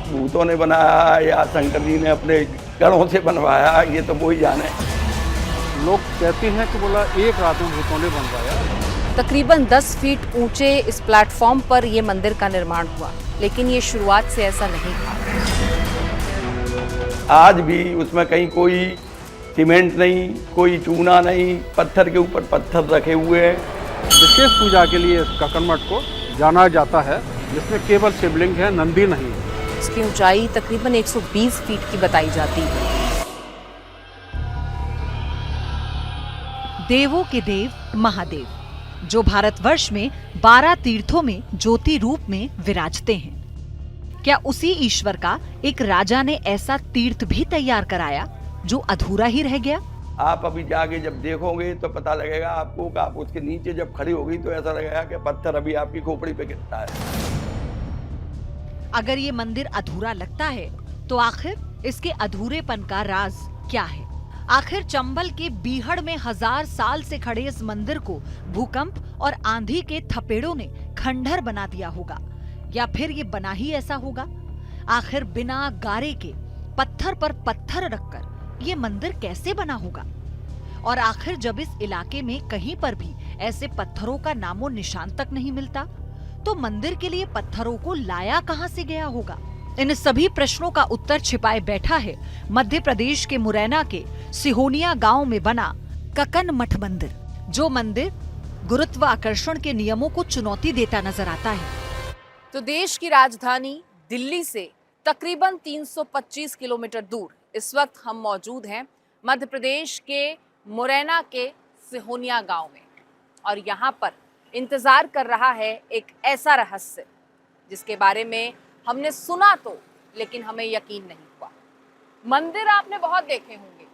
भूतों ने बनाया या शंकर जी ने अपने गणों से बनवाया, ये तो वो ही जाने। लोग कहते हैं कि बोला एक रात में भूतों ने बनवाया। तकरीबन 10 फीट ऊंचे इस प्लेटफॉर्म पर ये मंदिर का निर्माण हुआ, लेकिन ये शुरुआत से ऐसा नहीं था। आज भी उसमें कहीं कोई सीमेंट नहीं, कोई चूना नहीं, पत्थर के ऊपर पत्थर रखे हुए हैं। विशेष पूजा के लिए इस कक्कड़ को जाना जाता है, जिसमें केवल शिवलिंग है, नंदी नहीं है। इसकी ऊंचाई तकरीबन 120 फीट की बताई जाती है। देवों के देव महादेव, जो भारतवर्ष में 12 तीर्थों में ज्योति रूप में विराजते हैं, क्या उसी ईश्वर का एक राजा ने ऐसा तीर्थ भी तैयार कराया जो अधूरा ही रह गया? आप अभी जाके जब देखोगे तो पता लगेगा आपको कि आप उसके नीचे जब खड़ी होगी तो ऐसा लगेगा कि पत्थर अभी आपकी खोपड़ी पे गिरता है। अगर ये मंदिर अधूरा लगता है तो आखिर इसके अधूरेपन का राज क्या है? आखिर चंबल के बीहड़ में 1000 साल से खड़े इस मंदिर को भूकंप और आंधी के थपेड़ों ने खंडहर बना दिया होगा, या फिर ये बना ही ऐसा होगा? आखिर बिना गारे के पत्थर पर पत्थर रखकर ये मंदिर कैसे बना होगा? और आखिर जब इस इलाके में कहीं पर भी ऐसे पत्थरों का नामो निशान तक नहीं मिलता, तो मंदिर के लिए पत्थरों को लाया कहां से गया होगा? इन सभी प्रश्नों का उत्तर छिपाए बैठा है मध्य प्रदेश के मुरैना के सिहोनिया गांव में बना कक्कड़ मठ मंदिर, जो मंदिर गुरुत्वाकर्षण के नियमों को चुनौती देता नजर आता है। तो देश की राजधानी दिल्ली से तकरीबन 325 किलोमीटर दूर इस वक्त हम मौजूद हैं मध्य प्रदेश के मुरैना के सिहोनिया गांव में, और यहाँ पर इंतजार कर रहा है एक ऐसा रहस्य जिसके बारे में हमने सुना तो, लेकिन हमें यकीन नहीं हुआ। मंदिर आपने बहुत देखे होंगे,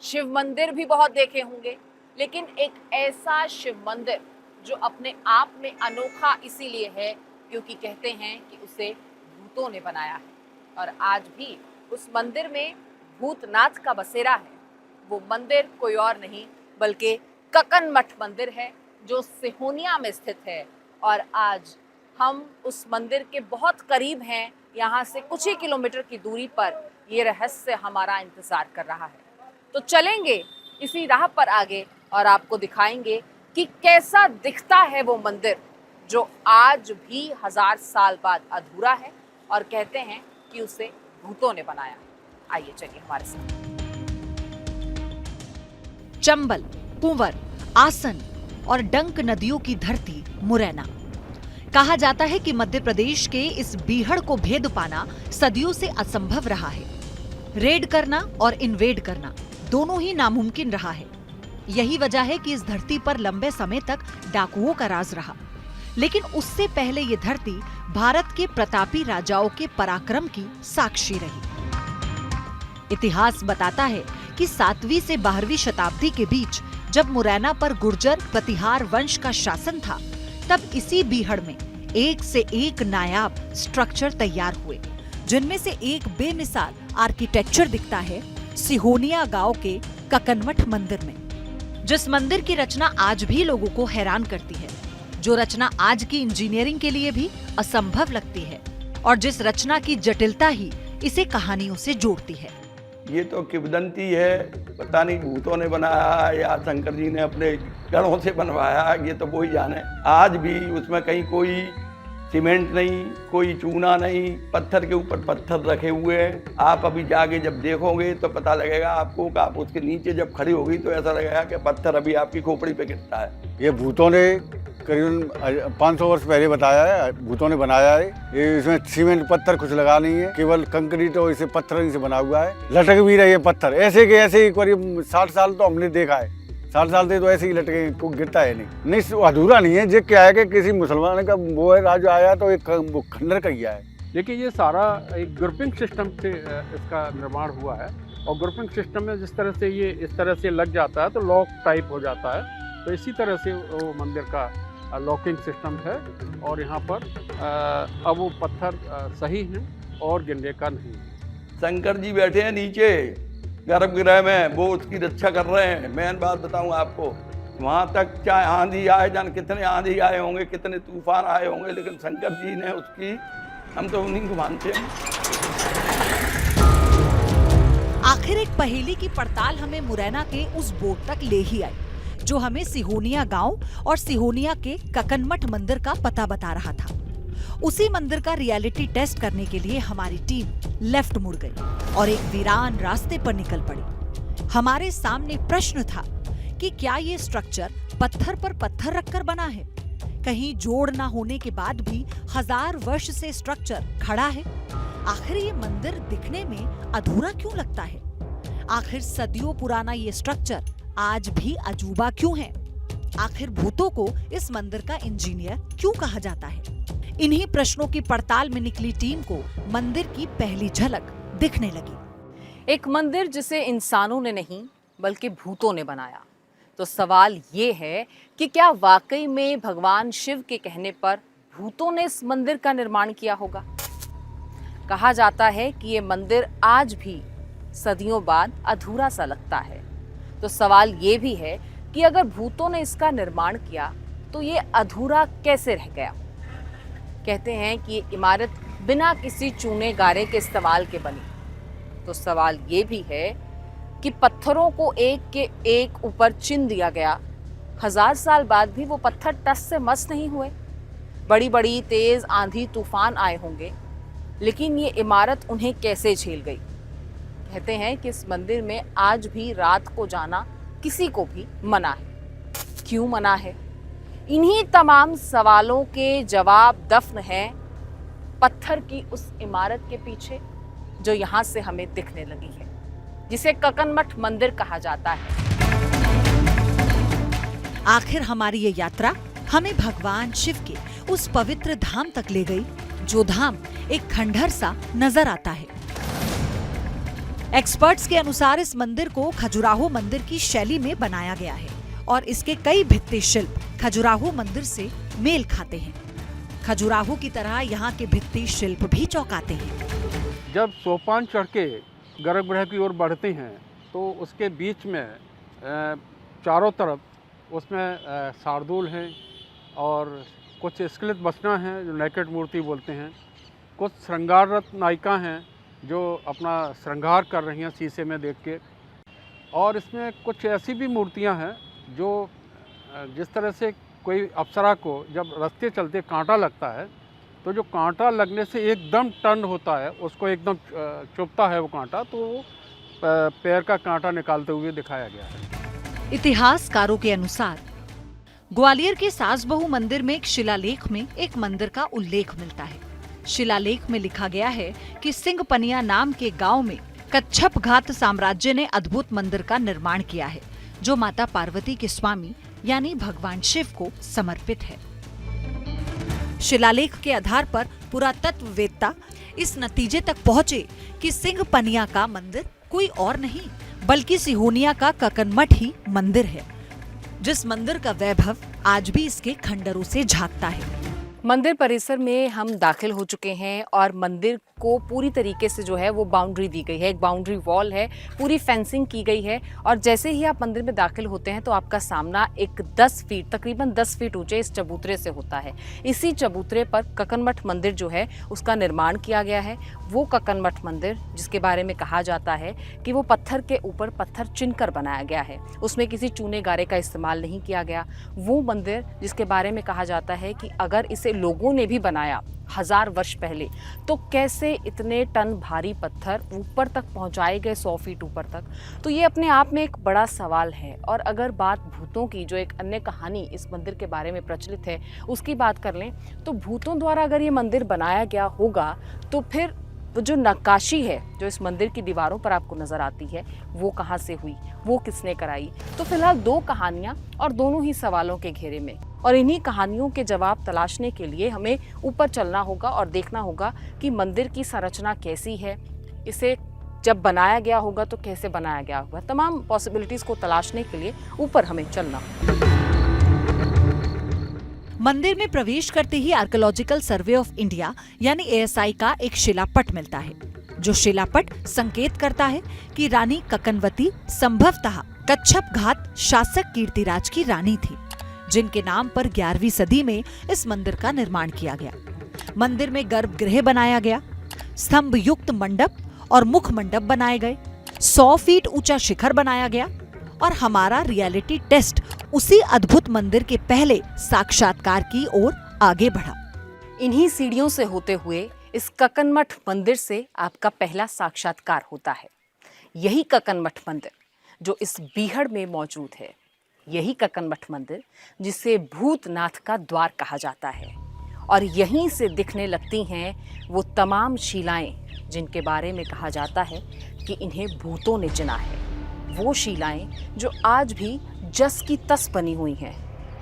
शिव मंदिर भी बहुत देखे होंगे, लेकिन एक ऐसा शिव मंदिर जो अपने आप में अनोखा इसीलिए है क्योंकि कहते हैं कि उसे भूतों ने बनाया है, और आज भी उस मंदिर में भूतनाथ का बसेरा है। वो मंदिर कोई और नहीं बल्कि कक्कड़ मठ मंदिर है, जो सिहोनिया में स्थित है, और आज हम उस मंदिर के बहुत करीब हैं। यहाँ से कुछ ही किलोमीटर की दूरी पर ये रहस्य हमारा इंतजार कर रहा है। तो चलेंगे इसी राह पर आगे और आपको दिखाएंगे कि कैसा दिखता है वो मंदिर जो आज भी 1000 साल बाद अधूरा है, और कहते हैं कि उसे भूतों ने बनाया। आइए चलिए हमारे साथ। चंबल, कुंवर, आसन और डंक नदियों की धरती मुरैना। कहा जाता है कि मध्य प्रदेश के इस बीहड़ को भेद पाना सदियों से असंभव रहा है। रेड करना और इन्वेड करना दोनों ही नामुमकिन रहा है। यही वजह है कि इस धरती पर लंबे समय तक डाकुओं का राज रहा। लेकिन उससे पहले ये धरती भारत के प्रतापी राजाओं के पराक्रम की साक्षी रही। इतिहास बताता है कि 7वीं से 12वीं शताब्दी के बीच जब मुरैना पर गुर्जर प्रतिहार वंश का शासन था, तब इसी बीहड़ में एक से एक नायाब स्ट्रक्चर तैयार हुए, जिनमें से एक बेमिसाल आर्किटेक्चर दिखता है सिहोनिया गांव के कक्कड़ मठ मंदिर में, जिस मंदिर की रचना आज भी लोगों को हैरान करती है, जो रचना आज की इंजीनियरिंग के लिए भी असंभव लगती है, और जिस रचना की जटिलता ही इसे कहानियों से जोड़ती है। ये तो किंवदंती है, पता नहीं भूतों ने बनाया या शंकर जी ने अपने गणों से बनवाया, ये तो वो ही जाने। आज भी उसमें कहीं कोई सीमेंट नहीं, कोई चूना नहीं, पत्थर के ऊपर पत्थर रखे हुए हैं। आप अभी जाके जब देखोगे तो पता लगेगा आपको कि आप उसके नीचे जब खड़ी होगी तो ऐसा लगेगा कि पत्थर अभी आपकी खोपड़ी पे गिरता है। ये भूतों ने करीबन 500 वर्ष पहले बताया है, भूतों ने बनाया है। ये इसमें सीमेंट पत्थर कुछ लगा नहीं है, केवल कंक्रीट और इसे पत्थर से बना हुआ है। लटक भी रही है पत्थर ऐसे के ऐसे ही। करीब 60 साल तो हमने देखा है, 60 साल से तो ऐसे ही लटके, को गिरता है नहीं अधूरा नहीं है। ये क्या है कि किसी मुसलमान का वो है, राज आया तो एक खंडर किया है। देखिए, ये सारा एक ग्रुपिंग सिस्टम से इसका निर्माण हुआ है, और ग्रुपिंग सिस्टम में जिस तरह से ये इस तरह से लग जाता है तो लॉक टाइप हो जाता है, तो इसी तरह से वो मंदिर का लॉकिंग सिस्टम है। और यहाँ पर अब वो पत्थर सही हैं और गिरने का नहीं है। शंकर जी बैठे हैं नीचे गर्भगृह में, वो उसकी रक्षा कर रहे हैं। मैं बात बताऊं आपको, वहाँ तक चाहे आंधी आए, जान कितने आंधी आए होंगे, कितने तूफान आए होंगे, लेकिन शंकर जी ने उसकी हम तो उन्हीं को मानते हैं। आखिर एक पहेली की पड़ताल हमें मुरैना के उस बोर्ड तक ले ही आई जो हमें सिहोनिया गांव और सिहोनिया के ककनमठ मंदिर का पता बता रहा था। उसी मंदिर का रियलिटी टेस्ट करने के लिए हमारी टीम लेफ्ट मुड़ गई और एक वीरान रास्ते पर निकल पड़ी। हमारे सामने प्रश्न था कि क्या ये स्ट्रक्चर पत्थर पर पत्थर रखकर बना है? कहीं जोड़ ना होने के बाद भी 1000 वर्ष से स्ट्रक्चर खड़ा है। आखिर ये मंदिर दिखने में अधूरा क्यों लगता है? आखिर सदियों पुराना ये स्ट्रक्चर आज भी अजूबा क्यों है? आखिर भूतों को इस मंदिर का इंजीनियर क्यों कहा जाता है? इन्हीं प्रश्नों की पड़ताल में निकली टीम को मंदिर की पहली झलक दिखने लगी। एक मंदिर जिसे इंसानों ने नहीं बल्कि भूतों ने बनाया। तो सवाल ये है कि क्या वाकई में भगवान शिव के कहने पर भूतों ने इस मंदिर का निर्माण किया होगा? कहा जाता है कि ये मंदिर आज भी सदियों बाद अधूरा सा लगता है। तो सवाल ये भी है कि अगर भूतों ने इसका निर्माण किया तो ये अधूरा कैसे रह गया? कहते हैं कि ये इमारत बिना किसी चूने गारे के इस्तेमाल के बनी। तो सवाल ये भी है कि पत्थरों को एक के एक ऊपर चिन दिया गया, 1000 साल बाद भी वो पत्थर टस से मस नहीं हुए। बड़ी बड़ी तेज आंधी तूफान आए होंगे, लेकिन ये इमारत उन्हें कैसे झेल गई? कहते हैं कि इस मंदिर में आज भी रात को जाना किसी को भी मना है। क्यों मना है? इन्हीं तमाम सवालों के जवाब दफन हैं पत्थर की उस इमारत के पीछे जो यहाँ से हमें दिखने लगी है, जिसे ककनमठ मंदिर कहा जाता है। आखिर हमारी ये यात्रा हमें भगवान शिव के उस पवित्र धाम तक ले गई जो धाम एक खंडहर सा नजर आता है। एक्सपर्ट्स के अनुसार इस मंदिर को खजुराहो मंदिर की शैली में बनाया गया है और इसके कई भित्ति शिल्प खजुराहो मंदिर से मेल खाते हैं। खजुराहो की तरह यहाँ के भित्ति शिल्प भी चौंकाते हैं। जब सोपान चढ़ के गर्भगृह की ओर बढ़ते हैं तो उसके बीच में चारों तरफ उसमें शार्दूल हैं और कुछ स्केलेट बसना हैं जो नेकेड मूर्ति बोलते हैं। कुछ श्रृंगाररत नायिका हैं जो अपना श्रृंगार कर रही हैं शीशे में देख के। और इसमें कुछ ऐसी भी मूर्तियां हैं जो जिस तरह से कोई अप्सरा को जब रास्ते चलते कांटा लगता है तो जो कांटा लगने से एकदम टर्न होता है, उसको एकदम चुभता है वो कांटा, तो पैर का कांटा निकालते हुए दिखाया गया है। इतिहासकारों के अनुसार ग्वालियर के सासबहू मंदिर में एक शिलालेख में एक मंदिर का उल्लेख मिलता है। शिलालेख में लिखा गया है कि सिंहपनिया नाम के गांव में कच्छप घात साम्राज्य ने अद्भुत मंदिर का निर्माण किया है जो माता पार्वती के स्वामी यानी भगवान शिव को समर्पित है। शिलालेख के आधार पर पुरातत्ववेत्ता इस नतीजे तक पहुंचे कि सिंहपनिया का मंदिर कोई और नहीं बल्कि सिहोनिया का ककनमठ ही मंदिर है, जिस मंदिर का वैभव आज भी इसके खंडरों से झांकता है। मंदिर परिसर में हम दाखिल हो चुके हैं और मंदिर को पूरी तरीके से जो है वो बाउंड्री दी गई है, एक बाउंड्री वॉल है, पूरी फेंसिंग की गई है। और जैसे ही आप मंदिर में दाखिल होते हैं तो आपका सामना एक 10 फीट तकरीबन 10 फीट ऊंचे इस चबूतरे से होता है। इसी चबूतरे पर ककनमठ मंदिर जो है उसका निर्माण किया गया है। वो ककनमठ मंदिर जिसके बारे में कहा जाता है कि वो पत्थर के ऊपर पत्थर चिनकर बनाया गया है, उसमें किसी चूने गारे का इस्तेमाल नहीं किया गया। वो मंदिर जिसके बारे में कहा जाता है कि अगर इसे लोगों ने भी बनाया 1000 वर्ष पहले तो कैसे इतने टन भारी पत्थर ऊपर तक पहुंचाए गए 100 फीट ऊपर तक। तो ये अपने आप में एक बड़ा सवाल है। और अगर बात भूतों की, जो एक अन्य कहानी इस मंदिर के बारे में प्रचलित है, उसकी बात कर लें तो भूतों द्वारा अगर ये मंदिर बनाया गया होगा तो फिर जो नक्काशी है जो इस मंदिर की दीवारों पर आपको नजर आती है वो कहाँ से हुई, वो किसने कराई? तो फिलहाल 2 कहानियां और दोनों ही सवालों के घेरे में, और इन्हीं कहानियों के जवाब तलाशने के लिए हमें ऊपर चलना होगा और देखना होगा कि मंदिर की संरचना कैसी है, इसे जब बनाया गया होगा तो कैसे बनाया गया होगा। तमाम पॉसिबिलिटीज को तलाशने के लिए ऊपर हमें चलना होगा। मंदिर में प्रवेश करते ही आर्कियोलॉजिकल सर्वे ऑफ इंडिया यानी ASI का एक शिलापट मिलता है, जो शिलापट संकेत करता है कि रानी ककनवती संभवतः कच्छप घात शासक कीर्तिराज की रानी थी, जिनके नाम पर 11वीं सदी में इस मंदिर का निर्माण किया गया। मंदिर में गर्भगृह बनाया गया, स्तंभ युक्त मंडप और मुख मंडप बनाए गए, 100 फीट ऊंचा शिखर बनाया गया और हमारा रियलिटी टेस्ट उसी अद्भुत मंदिर के पहले साक्षात्कार की ओर आगे बढ़ा। इन्हीं सीढ़ियों से होते हुए इस ककनमठ मंदिर से आपका पहला साक्षात्कार होता है। यही ककनमठ मंदिर जो इस बीहड़ में मौजूद है, यही ककनमठ मंदिर जिसे भूतनाथ का द्वार कहा जाता है, और यहीं से दिखने लगती हैं वो तमाम शिलाएं जिनके बारे में कहा जाता है कि इन्हें भूतों ने चिना है। वो शिलाएं जो आज भी जस की तस बनी हुई हैं,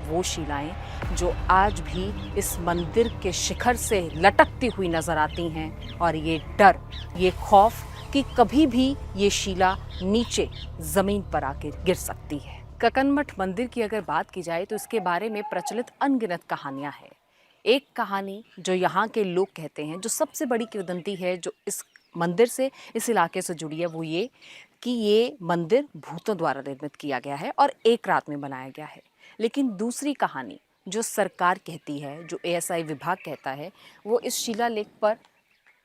वो शिलाएं जो आज भी इस मंदिर के शिखर से लटकती हुई नजर आती हैं, और ये डर, ये खौफ कि कभी भी ये शिला नीचे जमीन पर आकर गिर सकती है। ककनमठ मंदिर की अगर बात की जाए तो इसके बारे में प्रचलित अनगिनत कहानियां हैं। एक कहानी जो यहाँ के लोग कहते हैं, जो सबसे बड़ी किंवदंती है जो इस मंदिर से, इस इलाके से जुड़ी है, वो ये कि ये मंदिर भूतों द्वारा निर्मित किया गया है और एक रात में बनाया गया है। लेकिन दूसरी कहानी जो सरकार कहती है, जो ASI विभाग कहता है, वो इस शिलालेख पर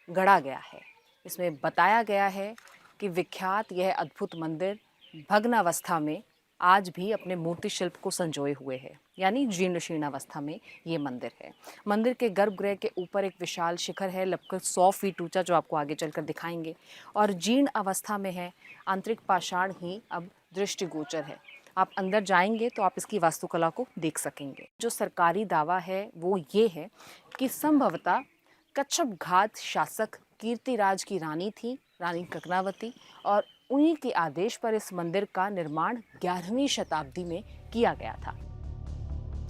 गढ़ा गया है। इसमें बताया गया है कि विख्यात यह अद्भुत मंदिर भग्नावस्था में आज भी अपने मूर्ति शिल्प को संजोए हुए है, यानी जीर्ण शीर्ण अवस्था में ये मंदिर है। मंदिर के गर्भगृह के ऊपर एक विशाल शिखर है, लगभग 100 फीट ऊंचा, जो आपको आगे चलकर दिखाएंगे, और जीर्ण अवस्था में है। आंतरिक पाषाण ही अब दृष्टिगोचर है। आप अंदर जाएंगे तो आप इसकी वास्तुकला को देख सकेंगे। जो सरकारी दावा है वो ये है कि संभवतः कच्छप घात शासक कीर्तिराज की रानी थी, रानी ककनावती, और उन्हीं के आदेश पर इस मंदिर का निर्माण 11वीं शताब्दी में किया गया था।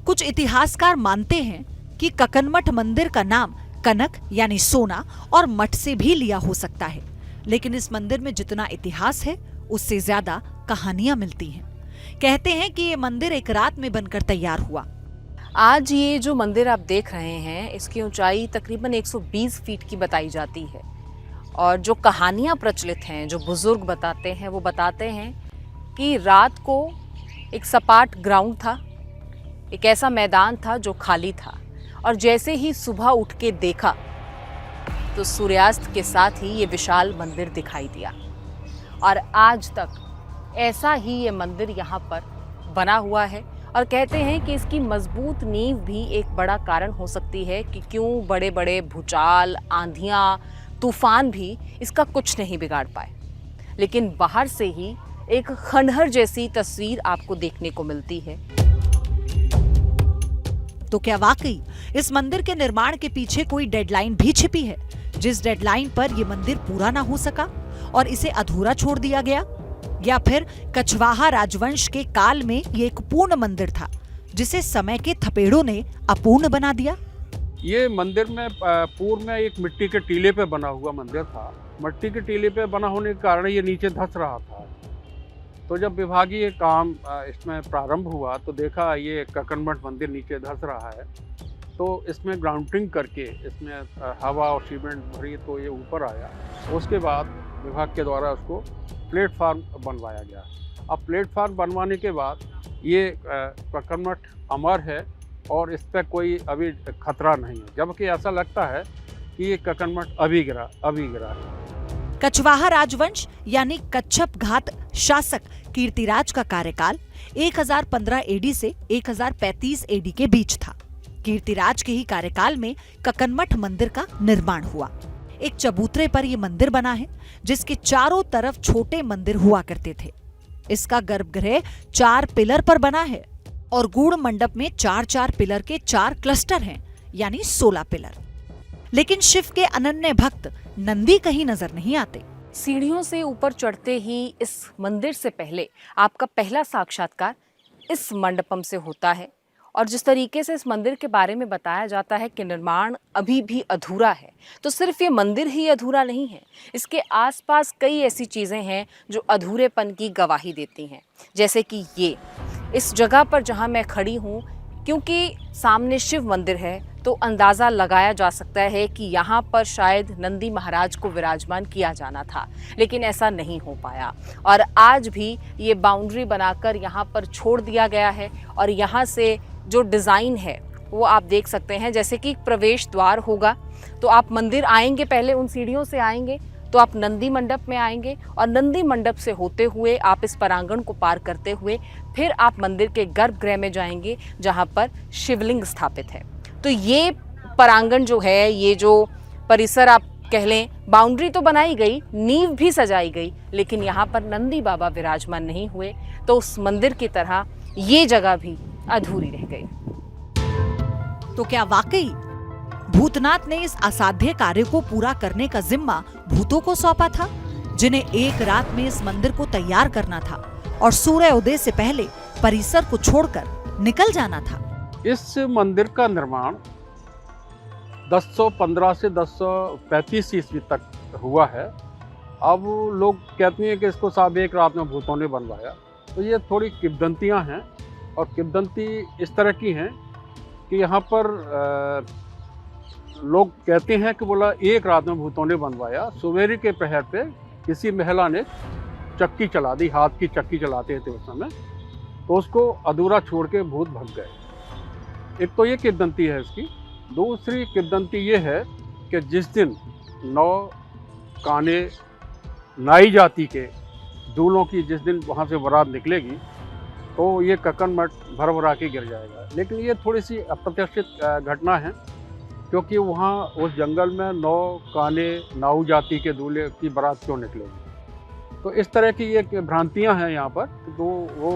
कुछ इतिहासकार मानते हैं कि ककनमठ मंदिर का नाम कनक यानी सोना और मठ से भी लिया हो सकता है, लेकिन इस मंदिर में जितना इतिहास है उससे ज्यादा कहानियां मिलती हैं। कहते हैं कि ये मंदिर एक रात में बनकर तैयार हुआ। आज ये जो मंदिर आप देख रहे हैं, इसकी ऊंचाई तकरीबन 120 फीट की बताई जाती है, और जो कहानियां प्रचलित हैं, जो बुजुर्ग बताते हैं, वो बताते हैं कि रात को एक सपाट ग्राउंड था, एक ऐसा मैदान था जो खाली था, और जैसे ही सुबह उठ के देखा तो सूर्यास्त के साथ ही ये विशाल मंदिर दिखाई दिया, और आज तक ऐसा ही ये मंदिर यहाँ पर बना हुआ है। और कहते हैं कि इसकी मजबूत नींव भी एक बड़ा कारण हो सकती है कि क्यों बड़े बड़े भूचाल, आंधियाँ, तूफान भी इसका कुछ नहीं बिगाड़ पाए। लेकिन बाहर से ही एक खंडहर जैसी तस्वीर आपको देखने को मिलती है। तो क्या वाकई इस मंदिर के निर्माण के पीछे कोई डेडलाइन भी छिपी है, जिस डेडलाइन पर यह मंदिर पूरा ना हो सका और इसे अधूरा छोड़ दिया गया? या फिर कछवाहा राजवंश के काल में ये एक पूर्ण मंदिर था जिसे समय के थपेड़ों ने अपूर्ण बना दिया? ये मंदिर में पूर्व में एक मिट्टी के टीले पे बना हुआ मंदिर था। मिट्टी के टीले पे बना होने के कारण ये नीचे धंस रहा था। तो जब विभागीय काम इसमें प्रारंभ हुआ तो देखा ये ककनमठ मंदिर नीचे धंस रहा है, तो इसमें ग्राउंडिंग करके इसमें हवा और सीमेंट भरी तो ये ऊपर आया। उसके बाद विभाग के द्वारा उसको प्लेटफार्म बनवाया गया। अब प्लेटफार्म बनवाने के बाद ये ककनमठ अमर है और इस पर कोई अभी खतरा नहीं है, जबकि ऐसा लगता है कि ये ककनमठ अभी गिरा है। कछवाहा राजवंश यानी कच्छप घात शासक कीर्तिराज का कार्यकाल 1015 एडी से 1035 एडी के बीच था। कीर्तिराज के ही कार्यकाल में ककनमठ मंदिर का निर्माण हुआ। एक चबूतरे पर यह मंदिर बना है जिसके चारों तरफ छोटे मंदिर हुआ करते थे। इसका गर्भगृह 4 पिलर पर बना है और गूढ़ मंडप में 4-4 पिलर के 4 क्लस्टर हैं, यानी 16 पिलर। लेकिन शिव के अनन्य भक्त नंदी कहीं नजर नहीं आते। सीढ़ियों से ऊपर चढ़ते ही इस मंदिर से पहले आपका पहला साक्षात्कार इस मंडपम से होता है, और जिस तरीके से इस मंदिर के बारे में बताया जाता है कि निर्माण अभी भी अधूरा है, तो सिर्फ ये मंदिर ही अधूरा नहीं है, इसके आसपास कई ऐसी चीज़ें हैं जो अधूरेपन की गवाही देती हैं। जैसे कि ये इस जगह पर जहाँ मैं खड़ी हूँ, क्योंकि सामने शिव मंदिर है तो अंदाज़ा लगाया जा सकता है कि यहाँ पर शायद नंदी महाराज को विराजमान किया जाना था, लेकिन ऐसा नहीं हो पाया और आज भी ये बाउंड्री बनाकर यहाँ पर छोड़ दिया गया है। और यहाँ से जो डिज़ाइन है वो आप देख सकते हैं। जैसे कि प्रवेश द्वार होगा, तो आप मंदिर आएंगे, पहले उन सीढ़ियों से आएंगे तो आप नंदी मंडप में आएंगे और नंदी मंडप से होते हुए आप इस परांगण को पार करते हुए फिर आप मंदिर के गर्भगृह में जाएंगे जहां पर शिवलिंग स्थापित है। तो ये परांगण जो है, ये जो परिसर आप कह लें, बाउंड्री तो बनाई गई, नींव भी सजाई गई, लेकिन यहाँ पर नंदी बाबा विराजमान नहीं हुए, तो उस मंदिर की तरह ये जगह भी अधूरी रह गई। तो क्या वाकई भूतनाथ ने इस असाध्य कार्य को पूरा करने का जिम्मा भूतों को सौंपा था, जिन्हें एक रात में इस मंदिर को तैयार करना था और सूर्य उदय से पहले परिसर को छोड़कर निकल जाना था? इस मंदिर का निर्माण 1015 से 1035 ईस्वी तक हुआ है। अब लोग कहते हैं कि इसको साहब एक रात में भूतों ने बनवाया, तो ये थोड़ी किंवदंतियाँ हैं, और किंवदंती इस तरह की हैं कि यहाँ पर लोग कहते हैं कि बोला एक रात में भूतों ने बनवाया। सवेरे के पहर पे किसी महिला ने चक्की चला दी, हाथ की चक्की चलाते थे उस समय, तो उसको अधूरा छोड़ के भूत भग गए। एक तो ये किंवदंती है इसकी। दूसरी किंवदंती ये है कि जिस दिन 9 काने नाई जाति के दूल्हों की जिस दिन वहाँ से बारात निकलेगी, तो ये कक्कन मठ भर भरा के गिर जाएगा। लेकिन ये थोड़ी सी अप्रत्याशित घटना है, क्योंकि वहाँ उस जंगल में 9 काने नाऊ जाति के दूल्हे की बारात क्यों निकलेगी। तो इस तरह की ये भ्रांतियाँ हैं यहाँ पर, तो वो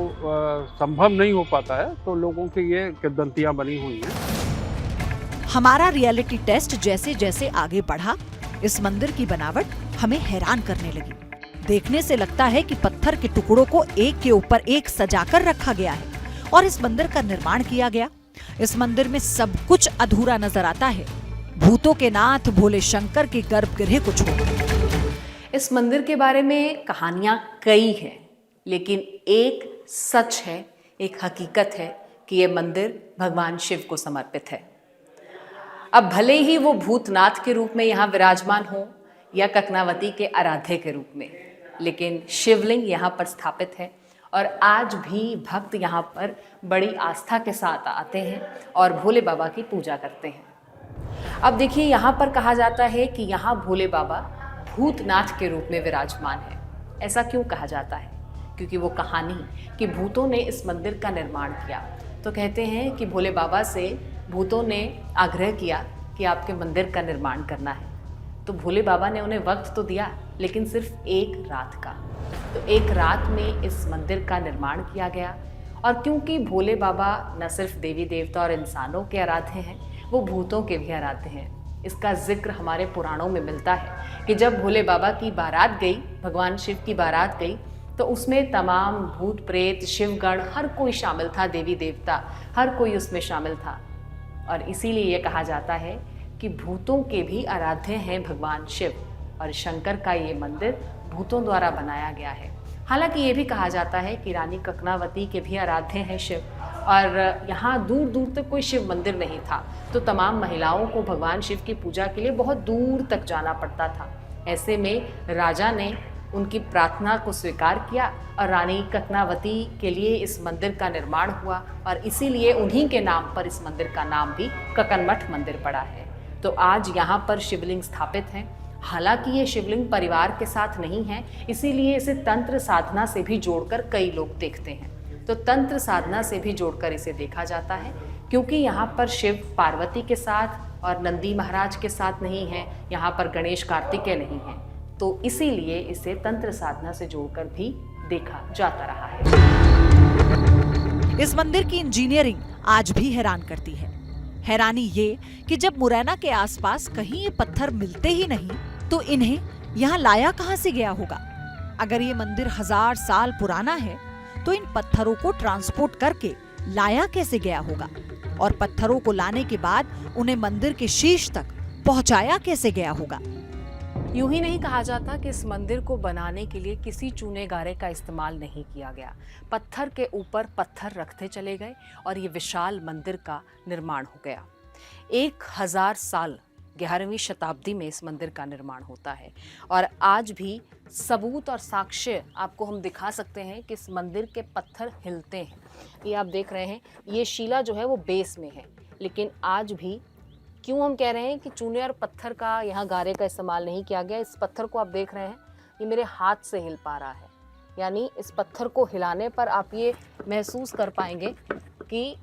संभव नहीं हो पाता है, तो लोगों की ये किंवदंतियाँ बनी हुई हैं। हमारा रियलिटी टेस्ट जैसे जैसे आगे बढ़ा, इस मंदिर की बनावट हमें हैरान करने लगी। देखने से लगता है कि पत्थर के टुकड़ों को एक के ऊपर एक सजाकर रखा गया है और इस मंदिर का निर्माण किया गया। इस मंदिर में सब कुछ अधूरा नजर आता है, भूतों के नाथ भोले शंकर के गर्भगृह को छोड़कर। इस मंदिर के बारे में कहानियां कई हैं, लेकिन एक सच है, एक हकीकत है कि यह मंदिर भगवान शिव को समर्पित है। अब भले ही वो भूतनाथ के रूप में यहाँ विराजमान हो या ककनावती के आराध्य के रूप में, लेकिन शिवलिंग यहाँ पर स्थापित है और आज भी भक्त यहाँ पर बड़ी आस्था के साथ आते हैं और भोले बाबा की पूजा करते हैं। अब देखिए, यहाँ पर कहा जाता है कि यहाँ भोले बाबा भूतनाथ के रूप में विराजमान है। ऐसा क्यों कहा जाता है? क्योंकि वो कहानी कि भूतों ने इस मंदिर का निर्माण किया, तो कहते हैं कि भोले बाबा से भूतों ने आग्रह किया कि आपके मंदिर का निर्माण करना है, तो भोले बाबा ने उन्हें वक्त तो दिया, लेकिन सिर्फ एक रात का। तो एक रात में इस मंदिर का निर्माण किया गया। और क्योंकि भोले बाबा न सिर्फ देवी देवता और इंसानों के आराध्य हैं, वो भूतों के भी आराध्य हैं। इसका जिक्र हमारे पुराणों में मिलता है कि जब भोले बाबा की बारात गई, भगवान शिव की बारात गई, तो उसमें तमाम भूत प्रेत शिवगण हर कोई शामिल था, देवी देवता हर कोई उसमें शामिल था। और इसीलिए ये कहा जाता है कि भूतों के भी आराध्य हैं भगवान शिव, और शंकर का ये मंदिर भूतों द्वारा बनाया गया है। हालांकि ये भी कहा जाता है कि रानी ककनावती के भी आराध्य हैं शिव, और यहाँ दूर दूर तक कोई शिव मंदिर नहीं था, तो तमाम महिलाओं को भगवान शिव की पूजा के लिए बहुत दूर तक जाना पड़ता था। ऐसे में राजा ने उनकी प्रार्थना को स्वीकार किया और रानी ककनावती के लिए इस मंदिर का निर्माण हुआ, और इसीलिए उन्हीं के नाम पर इस मंदिर का नाम भी कक्कन मठ मंदिर पड़ा है। तो आज यहाँ पर शिवलिंग स्थापित हैं। हालांकि ये शिवलिंग परिवार के साथ नहीं है, इसीलिए इसे तंत्र साधना से भी जोड़कर कई लोग देखते हैं। तो तंत्र साधना से भी जोड़कर इसे देखा जाता है, क्योंकि यहाँ पर शिव पार्वती के साथ और नंदी महाराज के साथ नहीं है, यहाँ पर गणेश कार्तिकेय नहीं है, तो इसीलिए इसे तंत्र साधना से जोड़कर भी देखा जाता रहा है। इस मंदिर की इंजीनियरिंग आज भी हैरान करती है। हैरानी ये कि जब मुरैना के आसपास कहीं ये पत्थर मिलते ही नहीं, तो इन्हें यहाँ लाया कहाँ से गया होगा? अगर ये मंदिर 1000 साल पुराना है, तो इन पत्थरों को ट्रांसपोर्ट करके लाया कैसे गया होगा? और पत्थरों को लाने के बाद उन्हें मंदिर के शीर्ष तक पहुंचाया कैसे गया होगा? यूं ही नहीं कहा जाता कि इस मंदिर को बनाने के लिए किसी चूने गारे का इस्तेमाल नहीं किया गया। पत्थर के ऊपर पत्थर रखते चले गए और ये विशाल मंदिर का निर्माण हो गया। 1000 साल 11वीं शताब्दी में इस मंदिर का निर्माण होता है, और आज भी सबूत और साक्ष्य आपको हम दिखा सकते हैं कि इस मंदिर के पत्थर हिलते हैं। ये आप देख रहे हैं, ये शिला जो है वो बेस में है, लेकिन आज भी क्यों हम कह रहे हैं कि चूने और पत्थर का यहाँ गारे का इस्तेमाल नहीं किया गया। इस पत्थर को आप देख रहे हैं, ये मेरे हाथ से हिल पा रहा है, यानी इस पत्थर को हिलाने पर आप ये महसूस कर पाएंगे कि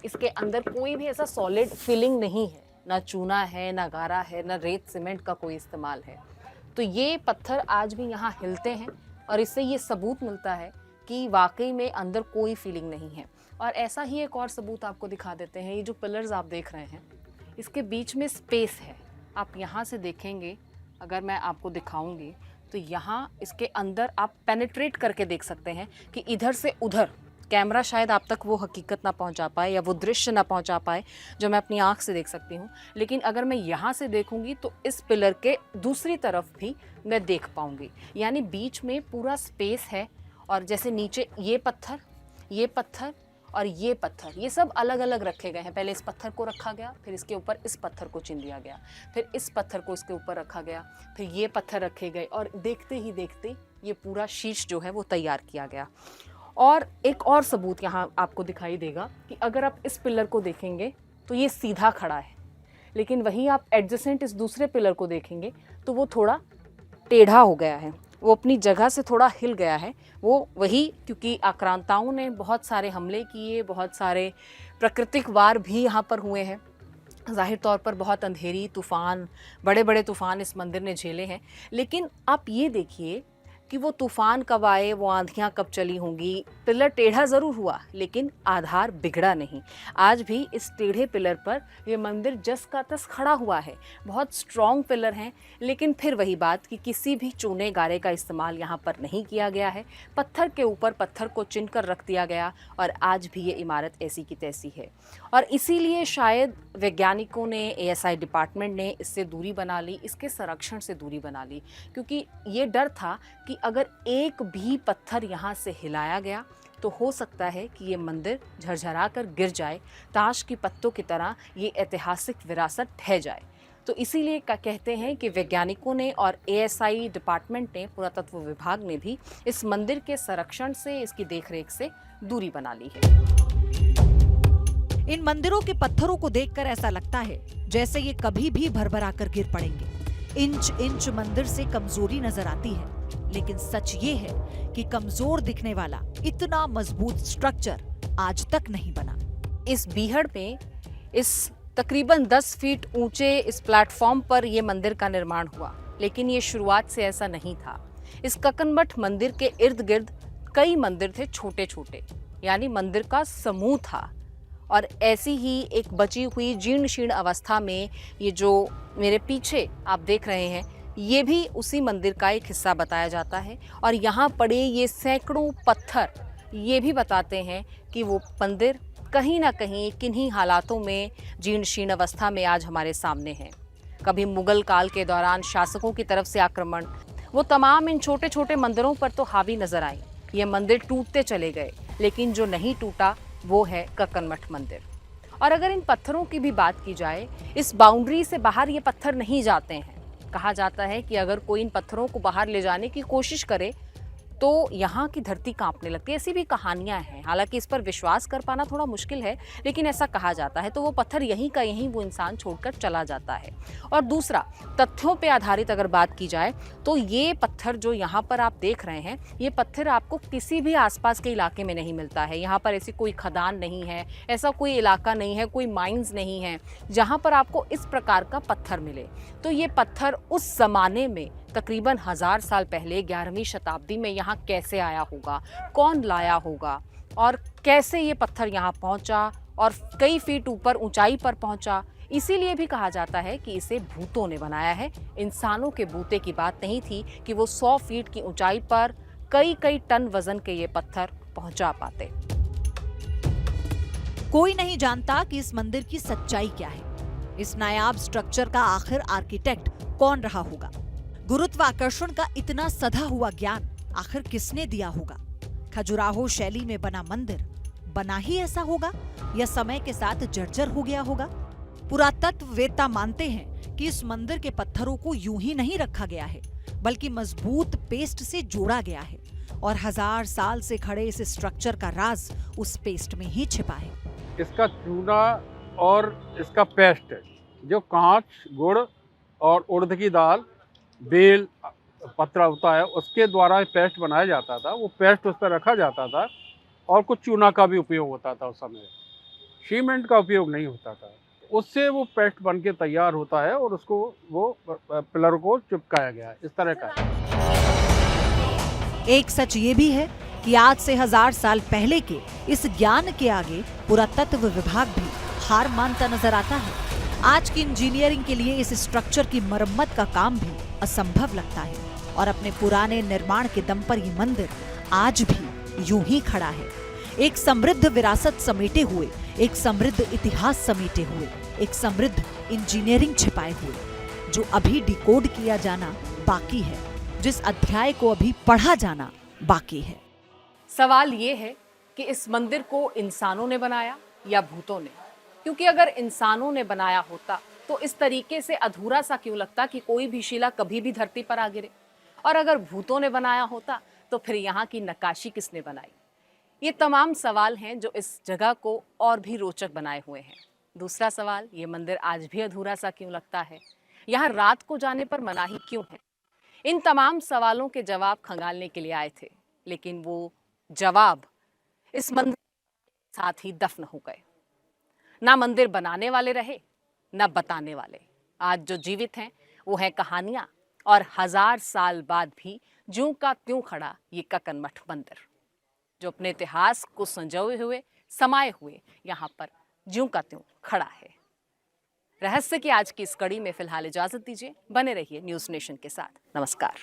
इसके अंदर कोई भी ऐसा सॉलिड फीलिंग नहीं है, ना चूना है, ना गारा है, ना रेत सीमेंट का कोई इस्तेमाल है। तो ये पत्थर आज भी यहाँ हिलते हैं और इससे ये सबूत मिलता है कि वाकई में अंदर कोई फीलिंग नहीं है। और ऐसा ही एक और सबूत आपको दिखा देते हैं। ये जो पिलर्स आप देख रहे हैं, इसके बीच में स्पेस है। आप यहाँ से देखेंगे, अगर मैं आपको दिखाऊंगी तो यहाँ इसके अंदर आप पेनिट्रेट करके देख सकते हैं कि इधर से उधर कैमरा शायद आप तक वो हकीकत ना पहुंचा पाए या वो दृश्य ना पहुंचा पाए जो मैं अपनी आंख से देख सकती हूँ, लेकिन अगर मैं यहाँ से देखूंगी तो इस पिलर के दूसरी तरफ भी मैं देख पाऊंगी। यानी बीच में पूरा स्पेस है और जैसे नीचे ये पत्थर और ये पत्थर, ये सब अलग अलग रखे गए हैं। पहले इस पत्थर को रखा गया, फिर इसके ऊपर इस पत्थर को चिन दिया गया, फिर इस पत्थर को इसके ऊपर रखा गया, फिर ये पत्थर रखे गए और देखते ही देखते ये पूरा शीश जो है वो तैयार किया गया। और एक और सबूत यहाँ आपको दिखाई देगा कि अगर आप इस पिलर को देखेंगे तो ये सीधा खड़ा है, लेकिन वहीं आप एडजेसेंट इस दूसरे पिलर को देखेंगे तो वो थोड़ा टेढ़ा हो गया है, वो अपनी जगह से थोड़ा हिल गया है। वो वही क्योंकि आक्रांताओं ने बहुत सारे हमले किए, बहुत सारे प्राकृतिक वार भी यहाँ पर हुए हैं। ज़ाहिर तौर पर बहुत अंधेरी तूफ़ान, बड़े बड़े तूफ़ान इस मंदिर ने झेले हैं, लेकिन आप ये देखिए कि वो तूफ़ान कब आए, वो आंधियाँ कब चली होंगी। पिलर टेढ़ा ज़रूर हुआ लेकिन आधार बिगड़ा नहीं। आज भी इस टेढ़े पिलर पर ये मंदिर जस का तस खड़ा हुआ है। बहुत स्ट्रॉन्ग पिलर हैं, लेकिन फिर वही बात कि किसी भी चूने गारे का इस्तेमाल यहाँ पर नहीं किया गया है। पत्थर के ऊपर पत्थर को चिन कर रख दिया गया और आज भी ये इमारत ऐसी की तैसी है। और इसीलिए शायद वैज्ञानिकों ने, ASI डिपार्टमेंट ने इससे दूरी बना ली, इसके संरक्षण से दूरी बना ली, क्योंकि ये डर था कि अगर एक भी पत्थर यहाँ से हिलाया गया तो हो सकता है कि ये मंदिर झरझरा कर गिर जाए, ताश की पत्तों की तरह ये ऐतिहासिक विरासत ढह जाए। तो इसीलिए कहते हैं कि वैज्ञानिकों ने और ASI डिपार्टमेंट ने, पुरातत्व विभाग ने भी इस मंदिर के संरक्षण से, इसकी देखरेख से दूरी बना ली है। इन मंदिरों के पत्थरों को देखकर ऐसा लगता है जैसे ये कभी भी भरभरा कर गिर पड़ेंगे। इंच इंच मंदिर से कमजोरी नजर आती है, लेकिन सच ये है कि कमजोर दिखने वाला इतना मजबूत स्ट्रक्चर आज तक नहीं बना। इस बीहड़ में, इस तकरीबन 10 फीट ऊंचे इस प्लेटफॉर्म पर यह मंदिर का निर्माण हुआ, लेकिन ये शुरुआत से ऐसा नहीं था। इस कक्कनमठ मंदिर के इर्द गिर्द कई मंदिर थे छोटे छोटे, यानी मंदिर का समूह था। और ऐसी ही एक बची हुई जीर्ण शीर्ण अवस्था में ये जो मेरे पीछे आप देख रहे हैं, ये भी उसी मंदिर का एक हिस्सा बताया जाता है। और यहाँ पड़े ये सैकड़ों पत्थर ये भी बताते हैं कि वो मंदिर कहीं ना कहीं किन्हीं हालातों में जीर्ण शीर्ण अवस्था में आज हमारे सामने है। कभी मुगल काल के दौरान शासकों की तरफ से आक्रमण, वो तमाम इन छोटे छोटे मंदिरों पर तो हावी नजर आई। ये मंदिर टूटते चले गए, लेकिन जो नहीं टूटा वो है कक्कनमठ मंदिर। और अगर इन पत्थरों की भी बात की जाए, इस बाउंड्री से बाहर ये पत्थर नहीं जाते हैं। कहा जाता है कि अगर कोई इन पत्थरों को बाहर ले जाने की कोशिश करे तो यहाँ की धरती कांपने लगती है। ऐसी भी कहानियाँ हैं, हालांकि इस पर विश्वास कर पाना थोड़ा मुश्किल है, लेकिन ऐसा कहा जाता है। तो वो पत्थर यहीं का यहीं वो इंसान छोड़कर चला जाता है। और दूसरा, तथ्यों पे आधारित अगर बात की जाए तो ये पत्थर जो यहाँ पर आप देख रहे हैं, ये पत्थर आपको किसी भी आसपास के इलाके में नहीं मिलता है। यहाँ पर ऐसी कोई खदान नहीं है, ऐसा कोई इलाका नहीं है, कोई माइंस नहीं है जहाँ पर आपको इस प्रकार का पत्थर मिले। तो ये पत्थर उस ज़माने में तकरीबन 1000 साल पहले 11वीं शताब्दी में यहाँ कैसे आया होगा, कौन लाया होगा और कैसे ये पत्थर यहाँ पहुँचा और कई फीट ऊपर ऊंचाई पर पहुँचा। इसीलिए भी कहा जाता है कि इसे भूतों ने बनाया है। इंसानों के बूते की बात नहीं थी कि वो 100 फीट की ऊंचाई पर कई टन वजन के ये पत्थर पहुँचा पाते। कोई नहीं जानता कि इस मंदिर की सच्चाई क्या है। इस नायाब स्ट्रक्चर का आखिर आर्किटेक्ट कौन रहा होगा? गुरुत्वाकर्षण का इतना सधा हुआ ज्ञान आखिर किसने दिया होगा? खजुराहो शैली में बना मंदिर बना ही ऐसा होगा या समय के साथ जर्जर हो गया होगा? पुरातत्ववेत्ता मानते हैं कि इस मंदिर के पत्थरों को यूं ही नहीं रखा गया है, बल्कि मजबूत पेस्ट से जोड़ा गया है और 1000 साल से खड़े इस स्ट्रक्चर का राज उस पेस्ट में ही छिपा है। इसका चूना और इसका पेस्ट है, जो कांच, गुड़ और उड़द की दाल, बेल पत्रा होता है, उसके द्वारा पेस्ट बनाया जाता था। वो पेस्ट उस पर रखा जाता था और कुछ चूना का भी उपयोग होता था उस समय, सीमेंट का उपयोग नहीं होता था। उससे वो पेस्ट बन के तैयार होता है और उसको वो पिलर को चिपकाया गया है, इस तरह का है। एक सच ये भी है कि आज से 1000 साल पहले के इस ज्ञान के आगे पुरातत्व विभाग भी हार मानता नजर आता है। आज की इंजीनियरिंग के लिए इस स्ट्रक्चर की मरम्मत का काम भी असंभव लगता है और अपने पुराने निर्माण के दम पर ये मंदिर आज भी यूं ही खड़ा है, एक समृद्ध विरासत समेटे हुए, एक समृद्ध इतिहास समेटे हुए, एक समृद्ध इंजीनियरिंग छिपाए हुए, जो अभी डिकोड किया जाना बाकी है, जिस अध्याय को अभी पढ़ा जाना बाकी है। सवाल ये है कि इस मंदिर को इंसानों ने बनाया या भूतों ने? क्योंकि अगर इंसानों ने बनाया होता तो इस तरीके से अधूरा सा क्यों लगता कि कोई भी शिला कभी भी धरती पर आ गिरे, और अगर भूतों ने बनाया होता तो फिर यहाँ की नक्काशी किसने बनाई? ये तमाम सवाल हैं जो इस जगह को और भी रोचक बनाए हुए हैं। दूसरा सवाल, ये मंदिर आज भी अधूरा सा क्यों लगता है? यहाँ रात को जाने पर मनाही क्यों है? इन तमाम सवालों के जवाब खंगालने के लिए आए थे, लेकिन वो जवाब इस मंदिर के साथ ही दफन हो गए। ना मंदिर बनाने वाले रहे, ना बताने वाले। आज जो जीवित हैं वो है कहानियां, और 1000 साल बाद भी ज्यों का त्यों खड़ा ये कक्कन मठ मंदिर, जो अपने इतिहास को संजोए हुए, समाये हुए यहाँ पर ज्यों का त्यों खड़ा है। रहस्य की आज की इस कड़ी में फिलहाल इजाजत दीजिए। बने रहिए न्यूज़ नेशन के साथ। नमस्कार।